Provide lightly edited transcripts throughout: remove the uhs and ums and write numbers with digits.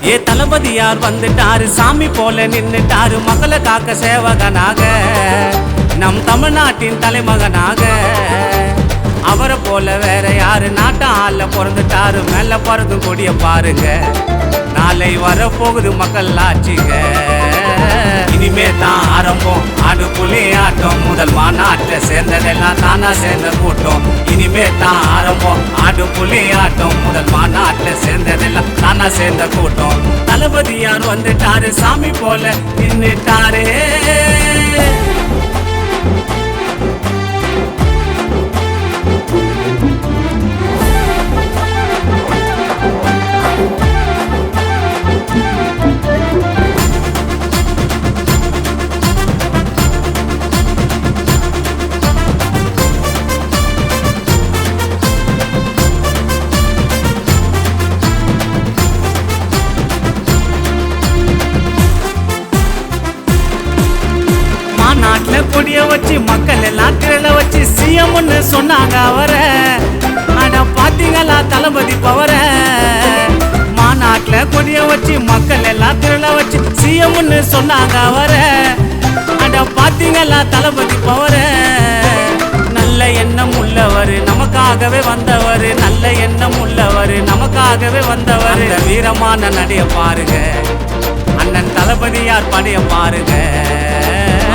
ஏ தளபதியார் வந்துட்டாரு, சாமி போல நின்னுட்டாரு, மக்களை காக்க சேவகனாக, நம் தமிழ்நாட்டின் தலைமகனாக. அவரை போல வேற யாரு நாட்ட ஆள பிறந்துட்டாரு, மேல பிறந்து கொடிய பாருங்க, நாளை வரப்போகுது மக்கள் ஆட்சிங்க. இனிமே தான் ஆரம்பம் ஆடு புலி ஆட்டம், முதல் மாநாட்டை சேர்ந்ததெல்லாம் தானா சேர்ந்த கூட்டம். இனிமே தான் ஆரம்பம் ஆடு புலி ஆட்டம், முதல் மாநாட்டை சேர்ந்ததெல்லாம் தானா சேர்ந்த கூட்டம். தளபதியார் வந்துட்டாரு, சாமி போல நின்னுட்டாரு. நாட்டுல கொடிய வச்சு மக்கள் எல்லாம் திரள வச்சு சிஎம்னு சொன்னாங்க அவரை. ஆனா பாத்தீங்களா தளபதி பவர, மாநாட்டுல கொடிய வச்சு மக்கள் எல்லாம் திரள வச்சு சிஎம்னு சொன்னாங்க அவரை. ஆனா பாத்தீங்களா தளபதி பவர, நல்ல எண்ணம் உள்ளவர், நமக்காகவே வந்தவர், நல்ல எண்ணம் உள்ளவர், நமக்காகவே வந்தவர். வீரமான நடைய பாருங்க, அண்ணன் தளபதியார் படைய பாருங்க.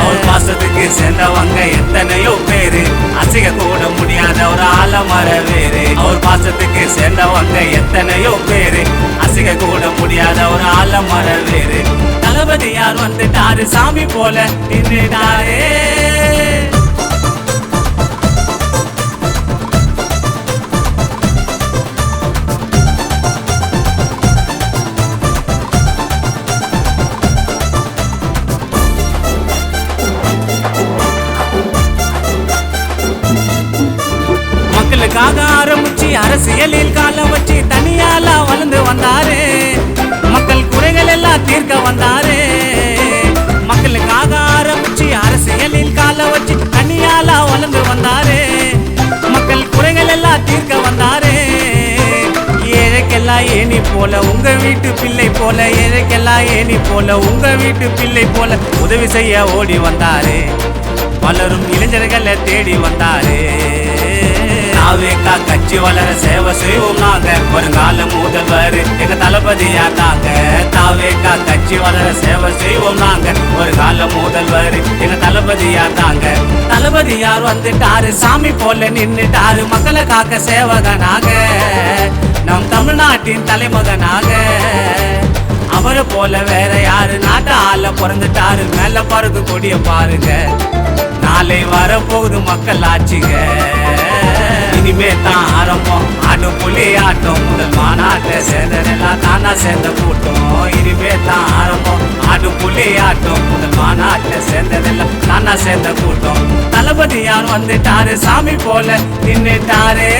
அவர் பாசத்துக்கு சேர்ந்தவங்க எத்தனையோ பேரு, அசைக்க கூட முடியாத ஒரு ஆலமர வேறு. அவர் பாசத்துக்கு சேர்ந்தவங்க எத்தனையோ பேரு, அசைக்க கூட முடியாத ஒரு ஆலமர வேறு. தளபதியார் வந்துட்டாரு, சாமி போல நின்னுட்டாரே. மக்களுக்காக ஆரம்பிச்சு அரசியலில் காலம் வச்சு தனியால வளர்ந்து வந்தாரு, மக்கள் குறைகள் எல்லாம் தீர்க்க வந்தாரு. மக்களுக்காக ஆரம்பிச்சு அரசியலில் காலம் வச்சு தனியால வளர்ந்து வந்தாரு, மக்கள் குறைகள் எல்லாம் தீர்க்க வந்தாரு. ஏழைக்கெல்லாம் ஏணி போல உங்க வீட்டு பிள்ளை போல, ஏழைக்கெல்லாம் ஏணி போல உங்க வீட்டு பிள்ளை போல உதவி செய்ய ஓடி வந்தாரு, பலரும் இளைஞர்களை தேடி வந்தாரு. தாவேகா கட்சி வளர சேவை செய்வோம் நாங்க, வருங்கால முதல்வர் எங்க தளபதியா தாங்க. தாவேகா கட்சி வளர சேவை செய்வோம் நாங்க, வருங்கால முதல்வர் எங்க தளபதியா தாங்க. தளபதியார் வந்துட்டாரு, சாமி போல நின்னுட்டாரு, மக்களை காக்க சேவகனாக, நம் தமிழ்நாட்டின் தலைமகனாக. அவரை போல வேற யாரு நாட்ட ஆள பிறந்துட்டாரு, மேல பறந்து கொடிய பாருங்க, நாளை வரப்போகுது மக்கள் ஆட்சிங்க. இனிமே தான் ஆரம்பம் ஆடு புலி ஆட்டம், முதல் மாநாட்டை சேர்ந்ததெல்லாம் தானா சேர்ந்த கூட்டம். இனிமே தான் ஆரம்பம் ஆடு புலி ஆட்டம், முதல் மாநாட்டை சேர்ந்ததெல்லாம் தானா சேர்ந்த கூட்டம். தளபதியார் வந்துட்டாரு, சாமி போல நின்னுட்டாரே.